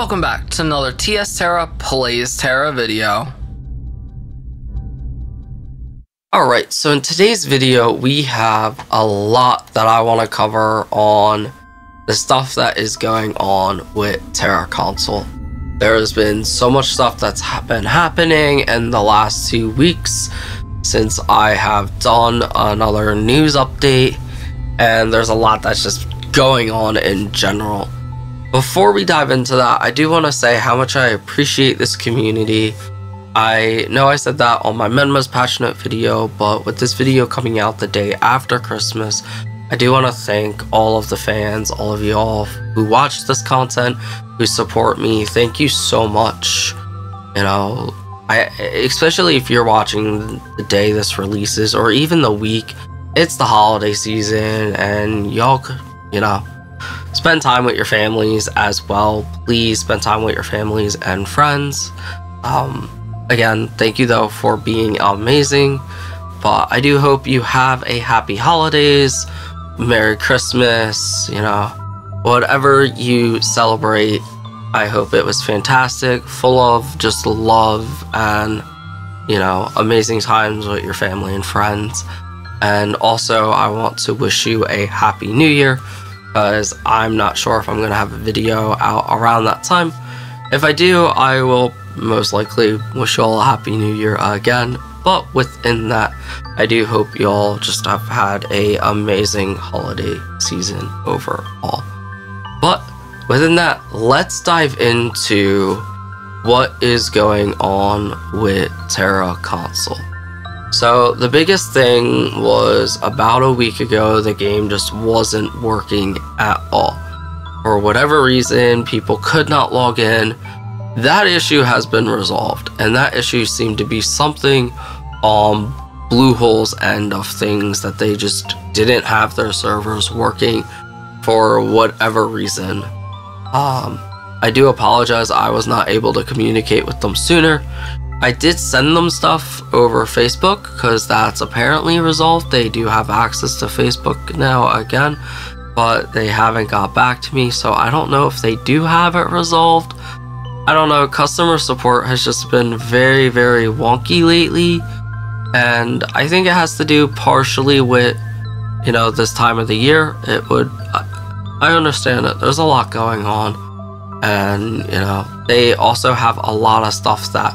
Welcome back to another Tera Plays Tera video. Alright, so in today's video we have a lot that I want to cover on the stuff that is going on with Tera console. There has been so much stuff that's been happening in the last 2 weeks since I have done another news update, and there's a lot that's just going on in general. Before we dive into that, I do want to say how much I appreciate this community. I know I said that on my Menma's Passionate video, but with this video coming out the day after Christmas, I do want to thank all of the fans, all of y'all who watch this content, who support me. Thank you so much. You know, especially if you're watching the day this releases, or even the week. It's the holiday season, and y'all, you know, spend time with your families as well. Please spend time with your families and friends. Again, thank you though for being amazing, but I do hope you have a happy holidays, Merry Christmas, you know, whatever you celebrate. I hope it was fantastic, full of just love and, you know, amazing times with your family and friends. And also I want to wish you a happy new year, because I'm not sure if I'm going to have a video out around that time. If I do, I will most likely wish you all a happy new year again. But within that, I do hope you all just have had a amazing holiday season overall. But within that, let's dive into what is going on with Tera console. So the biggest thing was about a week ago, the game just wasn't working at all. For whatever reason, people could not log in. That issue has been resolved, and that issue seemed to be something on Bluehole's end of things, that they just didn't have their servers working for whatever reason. I do apologize, I was not able to communicate with them sooner. I did send them stuff over Facebook, because that's apparently resolved. They do have access to Facebook now again, but they haven't got back to me, so I don't know if they do have it resolved. I don't know, customer support has just been very, very wonky lately, and I think it has to do partially with, you know, this time of the year. I understand it, there's a lot going on, and, you know, they also have a lot of stuff that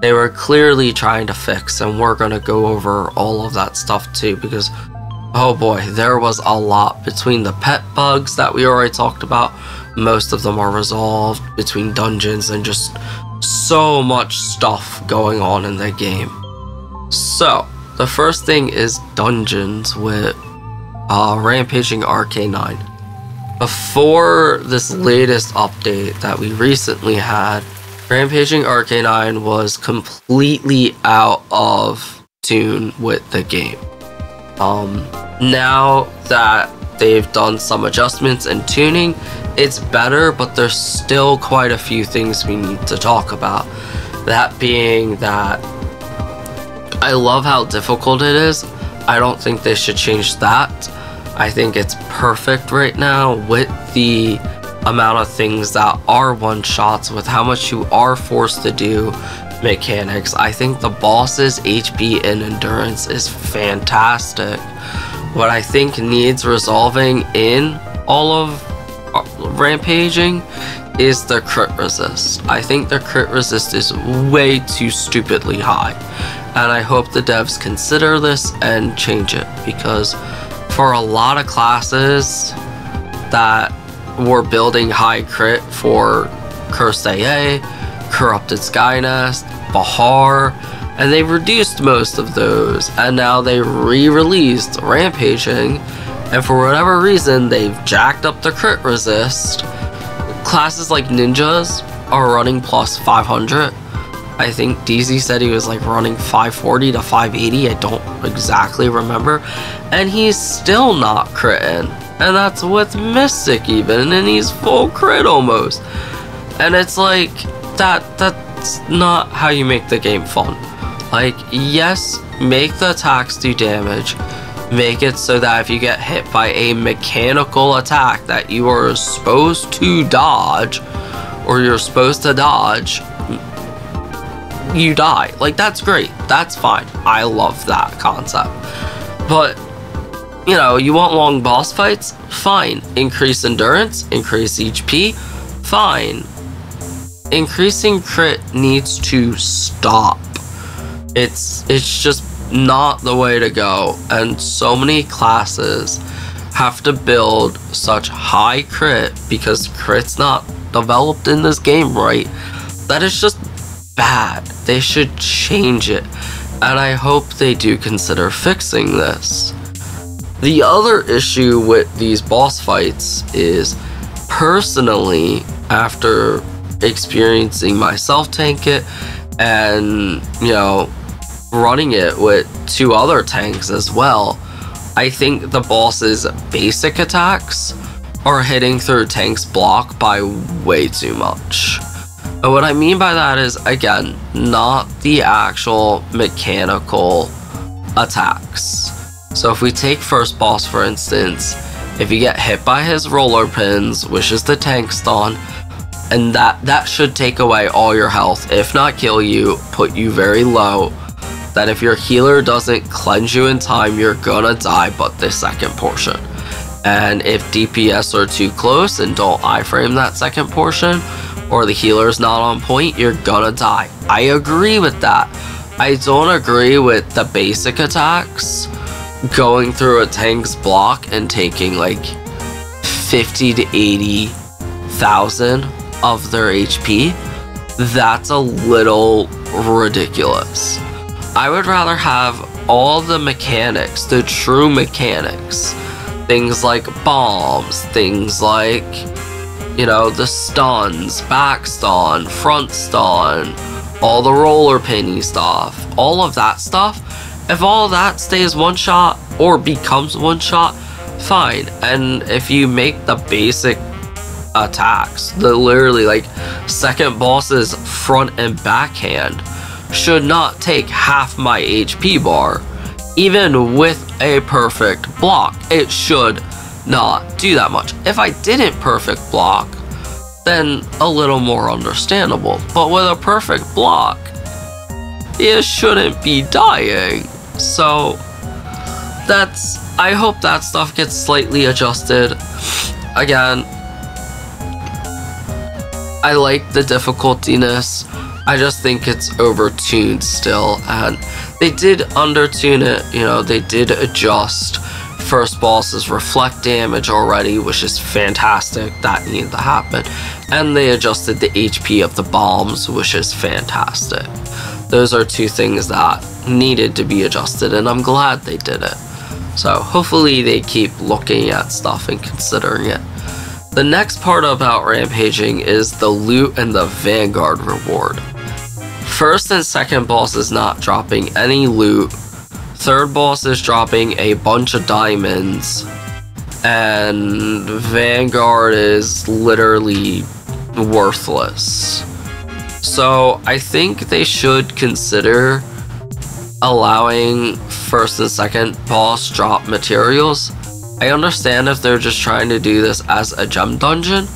they were clearly trying to fix, and we're going to go over all of that stuff too, because oh boy, there was a lot. Between the pet bugs that we already talked about, most of them are resolved, between dungeons and just so much stuff going on in the game. So the first thing is dungeons with Rampaging RK9. Before this latest update that we recently had, Rampaging RK9 was completely out of tune with the game. Now that they've done some adjustments and tuning, it's better, but there's still quite a few things we need to talk about. That being that I love how difficult it is. I don't think they should change that. I think it's perfect right now with the amount of things that are one-shots, with how much you are forced to do mechanics. I think the boss's HP and endurance is fantastic. What I think needs resolving in all of Rampaging is the crit resist. I think the crit resist is way too stupidly high, and I hope the devs consider this and change it, because for a lot of classes that were building high crit, for Cursed AA, Corrupted Skynest, Bahar, and they reduced most of those, and now they re-released Rampaging, and for whatever reason they've jacked up the crit resist. Classes like ninjas are running plus 500. I think DZ said he was like running 540 to 580, I don't exactly remember, and he's still not critting. And that's with Mystic even, and he's full crit almost. And it's like, that's not how you make the game fun. Like, yes, make the attacks do damage. Make it so that if you get hit by a mechanical attack that you are supposed to dodge, or you're supposed to dodge, you die. Like, that's great. That's fine. I love that concept. But, you know, you want long boss fights? Fine. Increase endurance, increase HP? Fine. Increasing crit needs to stop. It's just not the way to go, and so many classes have to build such high crit because crit's not developed in this game right. That is just bad. They should change it, and I hope they do consider fixing this. The other issue with these boss fights is, personally, after experiencing myself tank it and, you know, running it with 2 other tanks as well, I think the boss's basic attacks are hitting through tank's block by way too much. And what I mean by that is, again, not the actual mechanical attacks. So if we take first boss for instance, if you get hit by his roller pins, which is the tank stun, and that should take away all your health, if not kill you, put you very low, that if your healer doesn't cleanse you in time, you're gonna die but the second portion. And if DPS are too close and don't iframe that second portion, or the healer's not on point, you're gonna die. I agree with that. I don't agree with the basic attacks going through a tank's block and taking like 50 to 80,000 of their HP. That's a little ridiculous. I would rather have all the mechanics, the true mechanics, things like bombs, things like, you know, the stuns, back stun, front stun, all the roller pinny stuff, all of that stuff. If all of that stays one shot or becomes one shot, fine. And if you make the basic attacks, the literally like second boss's front and backhand should not take half my HP bar, even with a perfect block. It should not do that much. If I didn't perfect block, then a little more understandable, but with a perfect block, you shouldn't be dying. So I hope that stuff gets slightly adjusted. Again, I like the difficultiness, I just think it's overtuned still, and they did undertune it. You know, they did adjust first boss's reflect damage already, which is fantastic. That needed to happen. And they adjusted the HP of the bombs, which is fantastic. Those are 2 things that needed to be adjusted, and I'm glad they did it. So hopefully they keep looking at stuff and considering it. The next part about rampaging is the loot and the Vanguard reward. First and second boss is not dropping any loot. Third boss is dropping a bunch of diamonds. And Vanguard is literally worthless. So I think they should consider allowing first and second boss drop materials. I understand if they're just trying to do this as a gem dungeon,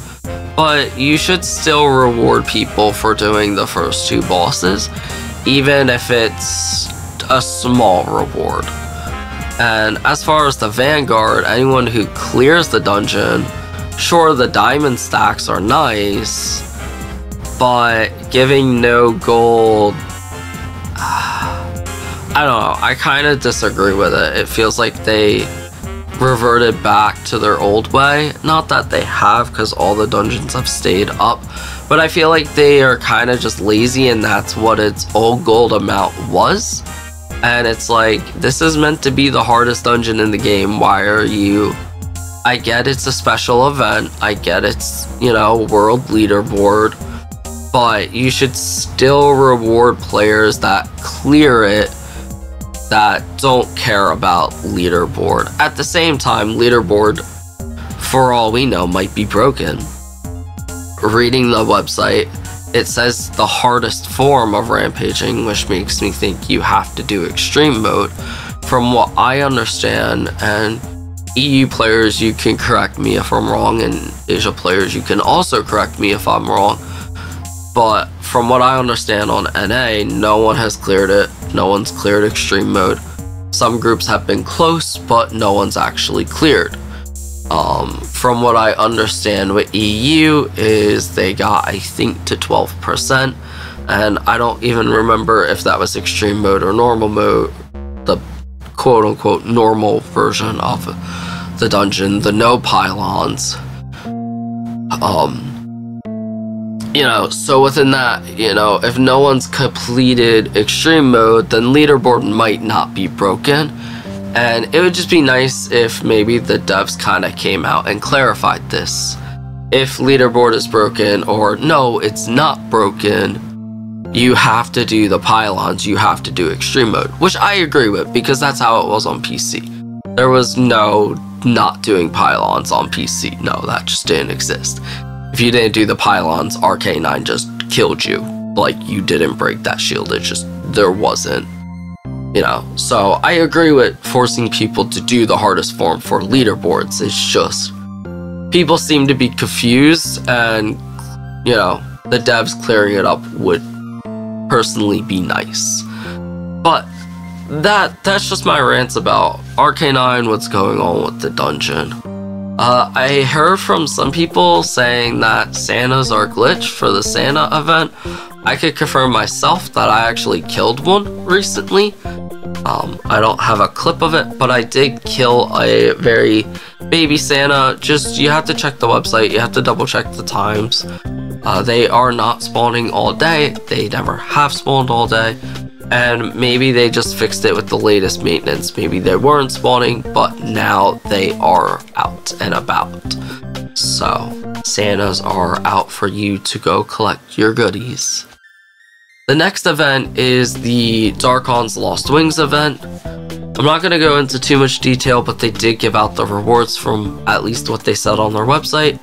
but you should still reward people for doing the first 2 bosses, even if it's a small reward. And as far as the Vanguard, anyone who clears the dungeon, sure, the diamond stacks are nice, but giving no gold, I don't know, I kind of disagree with it. It feels like they reverted back to their old way. Not that they have, because all the dungeons have stayed up, but I feel like they are kind of just lazy, and that's what its old gold amount was. And it's like, this is meant to be the hardest dungeon in the game. Why are you... I get it's a special event, I get it's, you know, world leaderboard, but you should still reward players that clear it, that don't care about leaderboard. At the same time, leaderboard, for all we know, might be broken. Reading the website, it says the hardest form of rampaging, which makes me think you have to do extreme mode. From what I understand, and EU players, you can correct me if I'm wrong, and Asia players, you can also correct me if I'm wrong, but from what I understand on NA, no one has cleared it. No one's cleared extreme mode. Some groups have been close, but no one's actually cleared. From what I understand with EU is they got, I think, to 12%, and I don't even remember if that was extreme mode or normal mode, the quote-unquote normal version of the dungeon, the no pylons. You know, so within that, you know, if no one's completed extreme mode, then leaderboard might not be broken. And it would just be nice if maybe the devs kind of came out and clarified this. If leaderboard is broken, or no, it's not broken, you have to do the pylons, you have to do extreme mode, which I agree with, because that's how it was on PC. There was no not doing pylons on PC. No, that just didn't exist. If you didn't do the pylons, RK9 just killed you. Like, you didn't break that shield, it just, there wasn't. You know, so I agree with forcing people to do the hardest form for leaderboards. It's just, people seem to be confused, and, you know, the devs clearing it up would personally be nice. But that's just my rants about RK9, what's going on with the dungeon. I heard from some people saying that Santas are glitched for the Santa event. I could confirm myself that I actually killed one recently. I don't have a clip of it, but I did kill a very baby Santa. Just, you have to check the website, you have to double check the times. They are not spawning all day, they never have spawned all day, and maybe they just fixed it with the latest maintenance. Maybe they weren't spawning, but now they are out and about. So, Santas are out for you to go collect your goodies. The next event is the Darkan's Lost Wings event. I'm not going to go into too much detail, but they did give out the rewards from at least what they said on their website.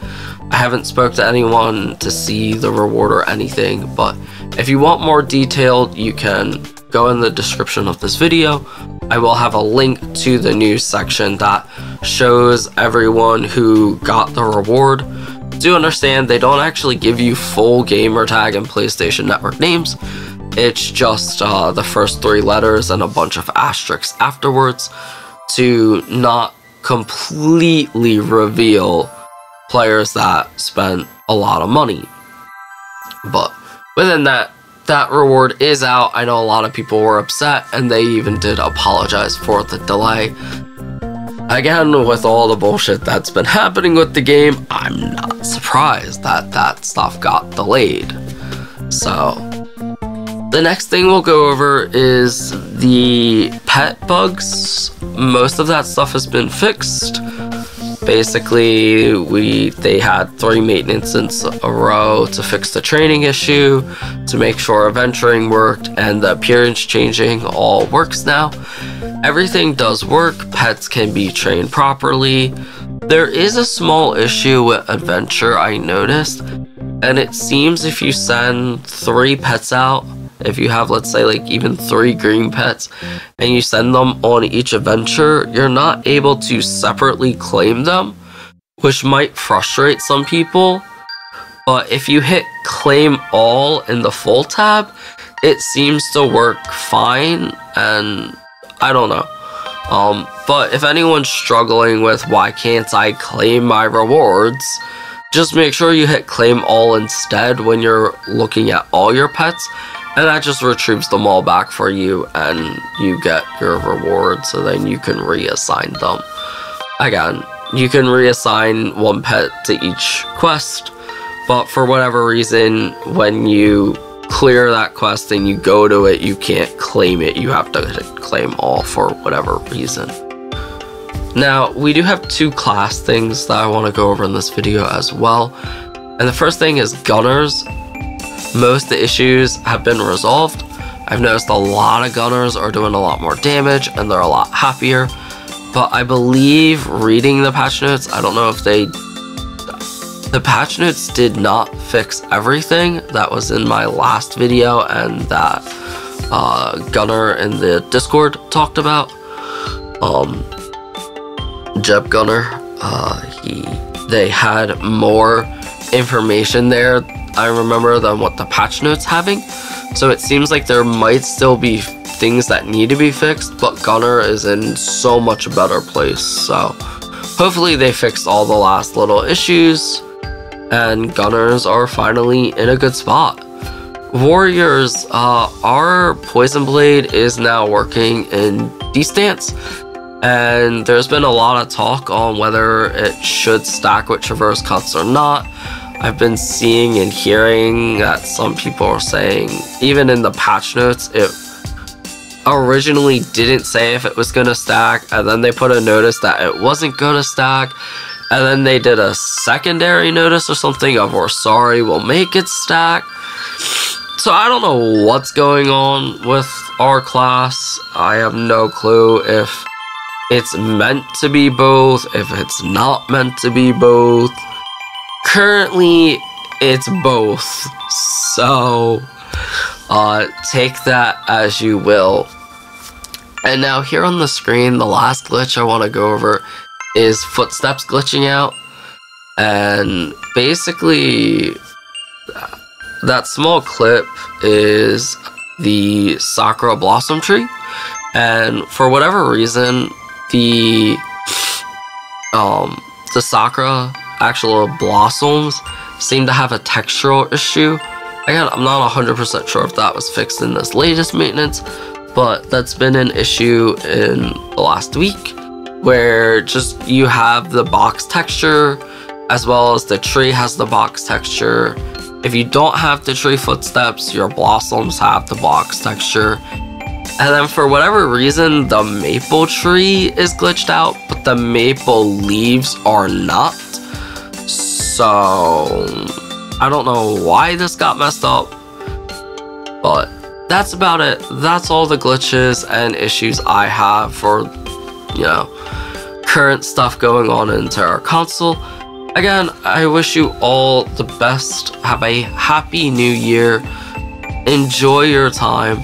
I haven't spoke to anyone to see the reward or anything, but if you want more detailed, you can go in the description of this video. I will have a link to the news section that shows everyone who got the reward. Do understand they don't actually give you full gamer tag and PlayStation Network names. It's just the first 3 letters and a bunch of asterisks afterwards to not completely reveal players that spent a lot of money. But within that reward is out. I know a lot of people were upset, and they even did apologize for the delay. Again, with all the bullshit that's been happening with the game, I'm not surprised that that stuff got delayed. So, the next thing we'll go over is the pet bugs. Most of that stuff has been fixed. Basically, they had 3 maintenance in a row to fix the training issue, to make sure adventuring worked, and the appearance changing all works now. Everything does work, pets can be trained properly. There is a small issue with adventure I noticed, and it seems if you send 3 pets out, if you have, let's say, like even 3 green pets, and you send them on each adventure, you're not able to separately claim them, which might frustrate some people. But if you hit claim all in the full tab, it seems to work fine, and I don't know. But if anyone's struggling with why can't I claim my rewards, just make sure you hit claim all instead when you're looking at all your pets, and that just retrieves them all back for you, and you get your reward, so then you can reassign them. Again, you can reassign 1 pet to each quest, but for whatever reason, when you clear that quest and you go to it, you can't claim it. You have to claim all for whatever reason. Now, we do have 2 class things that I want to go over in this video as well. And the first thing is gunners. Most of the issues have been resolved. I've noticed a lot of gunners are doing a lot more damage and they're a lot happier. But I believe reading the patch notes, I don't know if the patch notes did not fix everything that was in my last video and that Gunner in the Discord talked about. Jeb Gunner, they had more information there I remember than what the patch notes having. So it seems like there might still be things that need to be fixed, but Gunner is in so much better place. So hopefully they fixed all the last little issues and Gunners are finally in a good spot. Warriors, our Poison Blade is now working in D-stance, and there's been a lot of talk on whether it should stack with Traverse Cuts or not. I've been seeing and hearing that some people are saying, even in the patch notes, it originally didn't say if it was going to stack, and then they put a notice that it wasn't going to stack, and then they did a secondary notice or something of, we're sorry, we'll make it stack. So I don't know what's going on with our class. I have no clue if it's meant to be both, if it's not meant to be both. Currently, it's both. So take that as you will. And now here on the screen, the last glitch I want to go over is footsteps glitching out. And basically, that small clip is the Sakura Blossom Tree, and for whatever reason, the Sakura actual blossoms seem to have a textural issue. Again, I'm not 100% sure if that was fixed in this latest maintenance, but that's been an issue in the last week, where just you have the box texture as well as the tree has the box texture. If you don't have the tree footsteps, your blossoms have the box texture. And then for whatever reason, the maple tree is glitched out, but the maple leaves are not. So I don't know why this got messed up, but that's about it. That's all the glitches and issues I have for, you know, current stuff going on in Tera console. Again, I wish you all the best. Have a happy new year. Enjoy your time.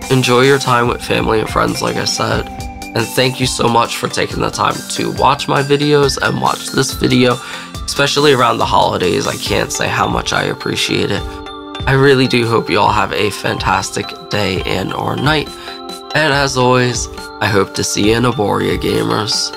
Enjoy your time with family and friends, like I said. And thank you so much for taking the time to watch my videos and watch this video, especially around the holidays. I can't say how much I appreciate it. I really do hope you all have a fantastic day and or night. And as always, I hope to see you in Aboria, gamers.